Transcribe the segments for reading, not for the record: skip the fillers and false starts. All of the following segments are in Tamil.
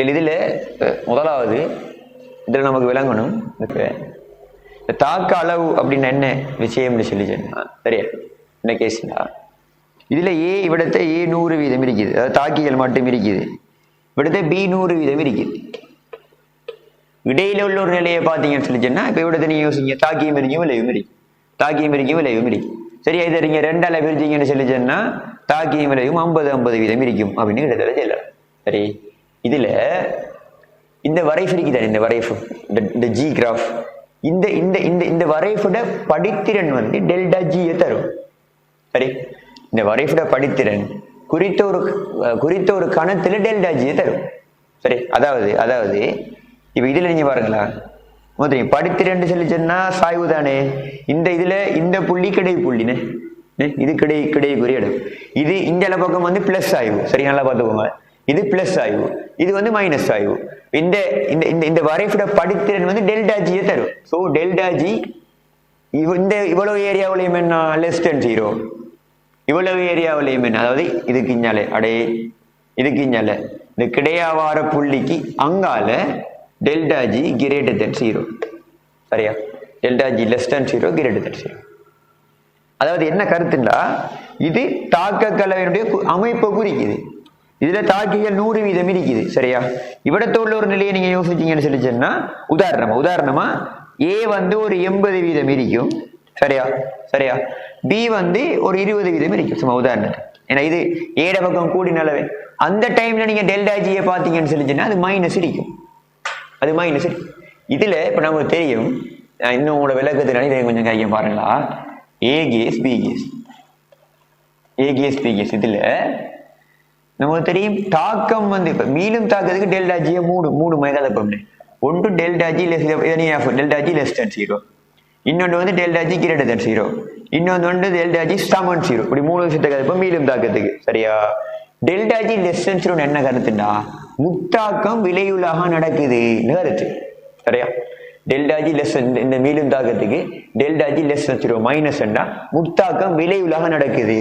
இதுல முதலாவது இதுல நமக்கு விளங்கணும் தாக்க அளவு அப்படின்னு என்ன விஷயம்னு சொல்லி சொன்னா சரியா என்ன கேஸ்னா இதுல இவிடத்தை A 100% இருக்குது, அதாவது தாக்கிகள் மட்டும் இருக்குது. இவிடத்தை B 100% இருக்குது. இடையில உள்ள ஒரு நிலையை பார்த்தீங்கன்னு சொல்லி சொன்னா இப்ப இவிடத்தை நீங்க யோசிங்க, தாக்கியும் இருக்கும் விளைவும் இருக்கும், தாக்கியும் இருக்கும் விளைவும் இருக்கும். சரியா இதை நீங்க ரெண்டால பிரிச்சிங்கன்னு சொல்லி சொன்னா தாக்கியும் விளைவும் 50-50% இருக்கும் அப்படின்னு இடத்துல சொல்லலாம். சரி இதுல இந்த வரைஃப் இருக்குதான், இந்த வரைஃப் இந்த ஜி கிராஃப், இந்த இந்த இந்த இந்த வரைஃபோட படித்திறன் வந்து டெல்டா ஜியை தரும். சரி இந்த வரைஃபோட படித்திறன் குறித்த ஒரு கணத்துல டெல்டா ஜியை தரும். சரி அதாவது இப்ப இதுல நீங்க பாருங்களா முதல் படித்திறன் சொல்லி சொன்னா சாய்வு தானே, இந்த இதுல இந்த புள்ளி கிடை புள்ளினே, இது கிடைக்குரிய இடம், இது இந்த பக்கம் வந்து பிளஸ் ஆய்வு. சரி நல்லா பார்த்துக்கோங்க, இது பிளஸ் ஆய்வு, இது வந்து மைனஸ் ஆய்வு. இந்த இந்த இந்த வரைஃபோட படித்திறன் வந்து டெல்டா ஜியை தரும். ஸோ டெல்டா ஜி இந்த இவ்வளவு ஏரியாவிலையும் என்ன லெஸ் தென் 0, இவ்வளவு ஏரியாவிலையும் என்ன, அதாவது இதுக்கு இஞ்சால இதுக்கு இஞ்சால இந்த கிடையாவார புள்ளிக்கு அங்கால டெல்டா ஜி கிரேட்டர் தென் 0. சரியா delta G less than 0 greater than 0. அதாவது என்ன கருத்துண்டா இது தாக்க கலவையினுடைய அமைப்பை குறிக்குது. இதுல தாக்கிகள் 100% இருக்குது. சரியா இவிடத்த உள்ள ஒரு நிலையை நீங்க யோசிச்சீங்கன்னு சொல்லி சொன்னா உதாரணமா A வந்து ஒரு 80% இருக்கும். சரியா B வந்து ஒரு 20% இருக்கும். சும்மா உதாரணத்துக்கு, ஏன்னா இது ஏட பக்கம் கூடினாலவே அந்த டைம்ல நீங்க டெல்டா ஜியை பார்த்தீங்கன்னு சொல்லி சொன்னா அது மைனஸ் இருக்கும், அது மைனஸ் இருக்கும். இதுல இப்ப நமக்கு தெரியும், இன்னும் உங்களோட விளக்கத்தினால இதை கொஞ்சம் கையம் பாருங்களா, A கேஸ் B கேஸ் இதுல நமக்கு தெரியும் தாக்கம் வந்து இப்ப மீளும் தாக்கத்துக்கு டெல்டா ஜியை மூணு மெகாதப்பம்னு, ஒன்று டெல்டா ஜி லெஸ் தென் 0, இன்னொன்று வந்து டெல்டா ஜி கிரேட்டர் தென் 0, இன்னொன்று வந்து டெல்டா ஜி சமன் 0. இப்படி 3 விஷயத்தை கருப்பம் மீளும் தாக்கத்துக்கு. சரியா டெல்டா ஜி லெஸ் தென் 0 என்ன கருத்துண்டா முத்தாக்கம் விளைவுலாக நடக்குதுன்னு கருத்து. சரியா டெல்டா ஜி லெஸ் இந்த மீளும் தாக்கத்துக்கு delta G less than 0 minus முத்தாக்கம் விளைவுலாக நடக்குது.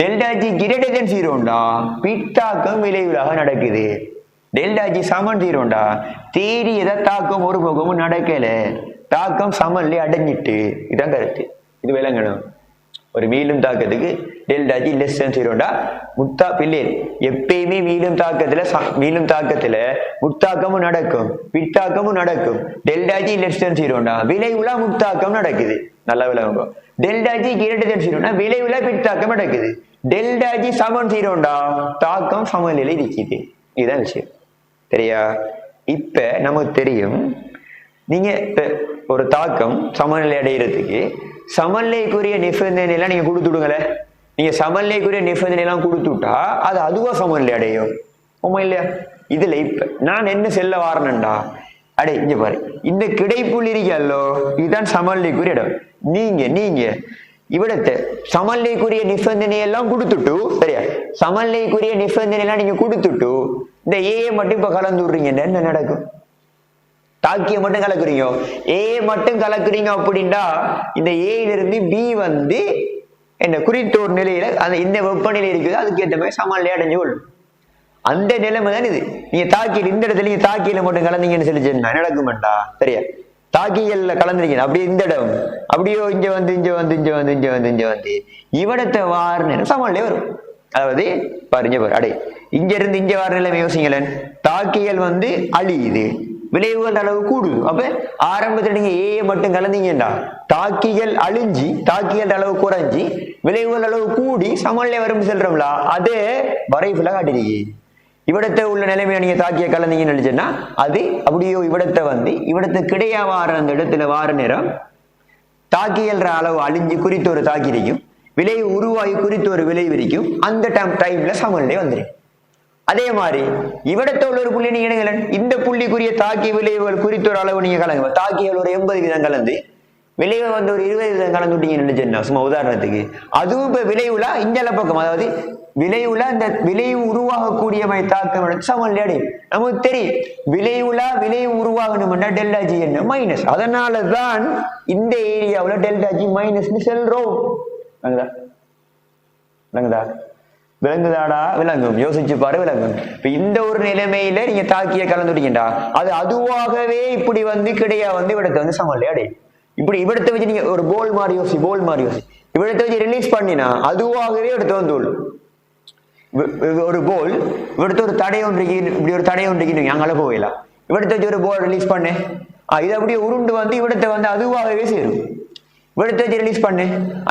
டெல்டா ஜி கிரேட்டர் தென் 0 பித்தாக்கம் விளைவுலாக நடக்குது. டெல்டா ஜி சமன் 0 தேரியத தாக்கம் ஒரு பக்கமும் நடக்கல, தாக்கம் சமன்ல அடைஞ்சிட்டு. இதான் கருத்து, இது விளங்கணும். ஒரு மீளும் தாக்கத்துக்கு டெல்டா ஜி லெஸ் தென் 0 முத்தா பிள்ளை எப்பயுமே மீளும் தாக்கத்துல முத்தாக்கமும் நடக்கும் பித்தாக்கமும் நடக்கும். டெல்டா ஜி லெஸ் தென் 0 விளைவுல முத்தாக்கம் நடக்குது. நல்லா விளங்குங்க. டெல்டா ஜி கிரேட்டர் தென் 0 விளைவுல பித்தாக்கம் நடக்குது. டெல்டா ஜி சமன் 0 தாக்கம் சமநிலையில இருக்குது. இதுதான் விஷயம். சரியா இப்ப நமக்கு தெரியும், நீங்க ஒரு தாக்கம் சமநிலை அடைகிறதுக்கு சமநிலைக்குரிய நிபந்தனை எல்லாம் நீங்க கொடுத்துடுங்களே, நீங்க சமநிலைக்குரிய நிபந்தனை எல்லாம் கொடுத்துட்டா அது அதுவா சமநிலை அடையும். உண்மை இல்லையா? இதுல இப்ப நான் என்ன செல்ல வாரணும்டா, இங்க பாரு, இந்த கிடைப்புள்ளி இருக்கல்லோ இதுதான் சமநிலைக்குரிய இடம். நீங்க இவிடத்தை சமநிலைக்குரிய நிபந்தனை எல்லாம் கொடுத்துட்டு, சரியா சமநிலைக்குரிய நிபந்தனை எல்லாம் நீங்க கொடுத்துட்டு இந்த ஏ மட்டும் இப்ப கலந்து விடுறீங்க, என்ன நடக்கும்? தாக்கிய மட்டும் கலக்குறீங்க, ஏ மட்டும் கலக்குறீங்க அப்படின்னா இந்த ஏயிலிருந்து பி வந்து என்ன குறித்த ஒரு நிலையில அந்த இந்த வெப்பநிலை இருக்குது, அதுக்கு ஏற்ற மாதிரி சமநிலை அடைஞ்சு கொள்ளும். அந்த நிலைமை தான் இது. நீங்க தாக்கியில் இந்த இடத்துல நீங்க தாக்கியில மட்டும் கலந்தீங்கன்னு சொல்லி சொன்னா நடக்குமாண்டா? சரியா தாக்கியல்ல கலந்துருக்கீங்க, அப்படியே இந்த இடம் அப்படியோ இங்க வந்து இவிடத்தை வார நேரம் சமநிலை வரும். அதாவது பாரு இங்க இருந்து இங்க வார நிலைமை யோசிங்களேன். தாக்கியல் வந்து அழியுது, விளைவுகள் அளவு கூடுது. அப்ப ஆரம்பத்துல நீங்க ஏ மட்டும் கலந்தீங்கடா தாக்கிகள் அழிஞ்சி தாக்கிகள் அளவு குறைஞ்சி விளைவுகள் அளவு கூடி சமநிலை வரும் செல்றோம்ல, அதே வரைவுல காட்டிருக்கீங்க. இவிடத்தை உள்ள நிலைமையை நீங்க தாக்கிய கலந்தீங்கன்னு நினைச்சேன்னா அது அப்படியோ இவிடத்தை வந்து இவிடத்தை கிடையா வார அந்த இடத்துல வார நேரம் தாக்கியல்ற அளவு அழிஞ்சு குறித்த ஒரு தாக்கி இருக்கும், விளைவு உருவாகி குறித்த ஒரு விளைவு இருக்கும். அந்த டைம்ல சமநிலை வந்துடும். அதே மாதிரி இவிடத்த உள்ள ஒரு புள்ளி நீங்க எடுங்களேன், இந்த புள்ளிக்குரிய தாக்கி விளைவுகள் குறித்த ஒரு அளவு நீங்க கலங்க, தாக்கியல் ஒரு 80% கலந்து விளைவை வந்து ஒரு 20% கலந்து விட்டீங்கன்னு நினைச்சேன்னா சும்மா உதாரணத்துக்கு, அதுவும் இப்ப விளைவுல இஞ்சல பக்கம், அதாவது விளைவுல அந்த விளைவு உருவாகக்கூடிய தாக்கம் சமநிலை அடையும். நமக்கு தெரியும் விளைவு உருவாகணும்னா டெல்டா ஜி என்ன மைனஸ், அதனாலதான் இந்த ஏரியாவுல டெல்டா ஜி மைனஸ் செல்றோம். விளங்குதாடா? விளங்கும். யோசிச்சு பாரு, விளங்கும். இப்ப இந்த ஒரு நிலைமையில நீங்க தாக்கிய கலந்துட்டீங்கடா, அது அதுவாகவே இப்படி வந்து கிடையா வந்து இவிடத்தை வந்து சமநிலை அடையும். இப்படி இவிடத்தை வச்சு நீங்க ஒரு போல் மாதிரி யோசி, இவிடத்தை வச்சு ரிலீஸ் பண்ணினா அதுவாகவே எடுத்து வந்து ஒரு போல் இவிடத்து ஒரு தடை ஒன்று, இப்படி ஒரு தடை ஒன்று அங்கால போகலாம். இவிடத்தை வச்சு ஒரு போல் ரிலீஸ் பண்ணு, இது அப்படியே உருண்டு வந்து இவிடத்தை வந்து அதுவாகவே சேரும். இவிடத்தை வச்சு ரிலீஸ் பண்ணு,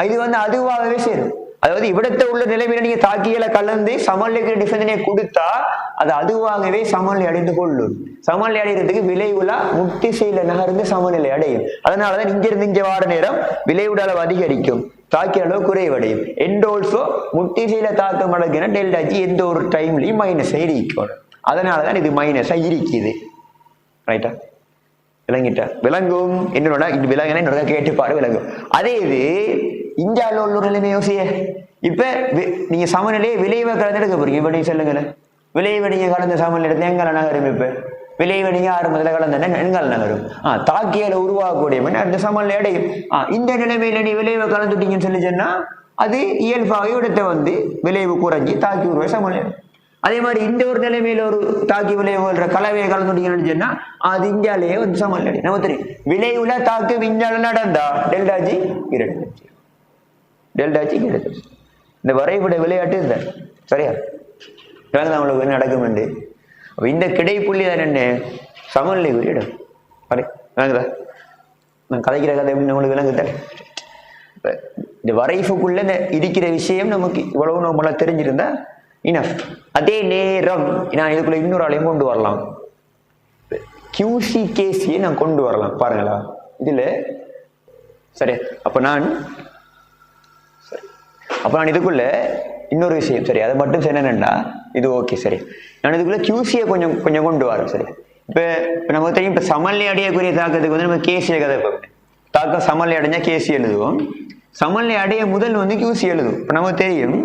இது வந்து அதுவாகவே சேரும். அதாவது இவிடத்தை உள்ள நிலைமையில நீங்க தாக்கியல கலந்து சமநிலைக்கு டிஃபென்ஸனை கொடுத்தா அது அதுவாகவே சமநிலை அடைந்து கொள்ளும். சமநிலை அடைகிறதுக்கு விளைவுலா முட்டிசையில நகர்ந்து சமநிலை அடையும். அதனாலதான் இங்கிருந்து இங்க வார நேரம் விளைவுட அளவு அதிகரிக்கும், தாக்கிய அளவு குறைவடையும். எண்ட் ஆல்சோ முட்டிசையில தாக்கம் அடைக்கிற டெல்டா ஜி எந்த ஒரு டைம்லயும் மைனஸை இருக்கணும். அதனாலதான் இது மைனஸா இருக்குது. ரைட்டா? விளங்கிட்டா? விளங்கும். என்னோட இது விளங்கினா என்னோட கேட்டுப்பாரு, விளங்கும். அதே இது இந்தியாவில் உள்ள நிலைமை யோசிய. இப்ப நீங்க சமநிலையை விளைவை கலந்து எடுக்க போறீங்க. இப்ப நீங்க சொல்லுங்களேன், விளைவை நீங்க கலந்த சமநிலை எடுத்து எங்கால நகரும்? இப்ப விளைவை நீங்க ஆரம்பத்துல கலந்த எங்கால நகரும்? தாக்கியால உருவாகக்கூடிய அந்த சமநிலை அடையும். இந்த நிலைமையில நீ விளைவை கலந்துட்டீங்கன்னு சொல்லி சொன்னா அது இயல்பாக இடத்தை வந்து விளைவு குறைஞ்சி தாக்கி உருவாக சமநிலை. அதே மாதிரி இந்த ஒரு நிலைமையில ஒரு தாக்கி விளைவுற கலவையை கலந்துட்டீங்கன்னு சொன்னா அது இந்தியாலேயே வந்து சமநிலை. நம்ம தெரியும் விளைவுல தாக்கு விஞ்ஞான நடந்தா டெல்டா ஜி இரண்டு, டெல்டா ஜி கிடையாது. இந்த வரைபட விளையாட்டு இந்த சரியா நம்மளுக்கு நடக்கும். இந்த கிடைப்புள்ளி தான் என்ன சமநிலை இடம். விளங்குதா? நான் கதைக்கிற கதை எப்படி நம்மளுக்கு விளங்குதா? இந்த வரைவுக்குள்ள இருக்கிற விஷயம் நமக்கு இவ்வளவு நம்மள தெரிஞ்சிருந்தா இனஃப். அதே நேரம் நான் இதுக்குள்ள இன்னொரு ஆளையும் கொண்டு வரலாம், QCKC நான் கொண்டு வரலாம். பாருங்களா இதுல சரி. அப்ப நான் இதுக்குள்ள இன்னொரு விஷயம் சரி, அதை மட்டும் என்னன்னா இது ஓகே சரி. நான் இதுக்குள்ள QC கொஞ்சம் கொஞ்சம் கொண்டு வரேன் சரி. இப்ப நமக்கு தெரியும், இப்ப சமநிலை அடையக்கூடிய தாக்கத்துக்கு வந்து நம்ம KC கதை தாக்கம் சமநிலை அடைஞ்சா KC எழுதுவோம், சமநிலை அடைய முதல் வந்து QC எழுதுவோம். இப்ப நமக்கு தெரியும்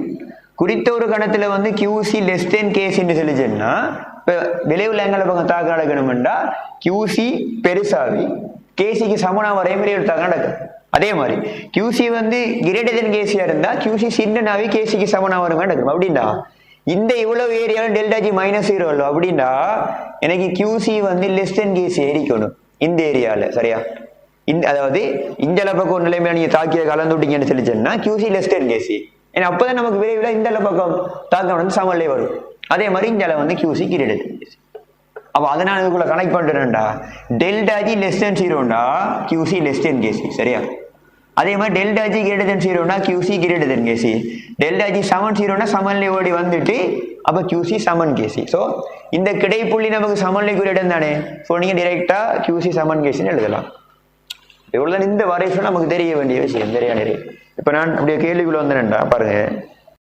குறித்த ஒரு கணத்துல வந்து QC லெஸ் தென் KC சொல்லிச்சுன்னா இப்ப விளைவுல எங்களை பக்கம் தாக்கம் நடக்கணும்டா QC பெருசாவி KCக்கு சமனா வரையும் விளைவு தாக்கம் நடக்கும். அதே மாதிரி QC வந்து கிரேட்டர் தென் KC இருந்தா QC சின்னனாவே KCக்கு சமனா வரும் நடக்கும். அப்படின்னா இந்த இவ்வளவு ஏரியால டெல்டா ஜி -0 இல்லை அப்படின்னா எனக்கு QC வந்து லெஸ் தென் KC இருக்கணும் இந்த ஏரியால சரியா. அதாவது இந்த பக்கம் நிலைமையில நீங்க தாக்கிய கலந்து விட்டீங்கன்னு சொல்லிச்சேன்னா QC லெஸ் தென் KC. ஏன்னா அப்பதான் நமக்கு விரைவில் இந்த பக்கம் தாக்கம் வந்து சமநிலை வரும். அதே மாதிரி இந்த வந்து QC கிரேட்டர் தென் KC. அப்ப அதனால இதுக்குள்ள கனெக்ட் பண்ணிட்டேன்டா டெல்டா ஜி லெஸ் தென் 0ண்டா QC லெஸ் தென் KC சரியா. அதே மாதிரி டெல்டா ஜி கிரேட்டர் தென் 0ண்டா QC greater than KC. Delta G சமன் 0ண்டா சமநிலை ஓடி வந்துட்டு அப்ப QC சமன் KC. ஸோ இந்த கிடைப்புள்ளி நமக்கு சமநிலைக்குரிய இடம் தானே. ஸோ நீங்க டைரக்டா QC சமன் KCன்னு எழுதலாம். இவ்வளவுதான் இந்த வரைஃபை நமக்கு தெரிய வேண்டிய விஷயம். நிறைய இப்ப நான் அப்படியே கேள்விக்குள்ள வந்தேன்டா பாருங்க.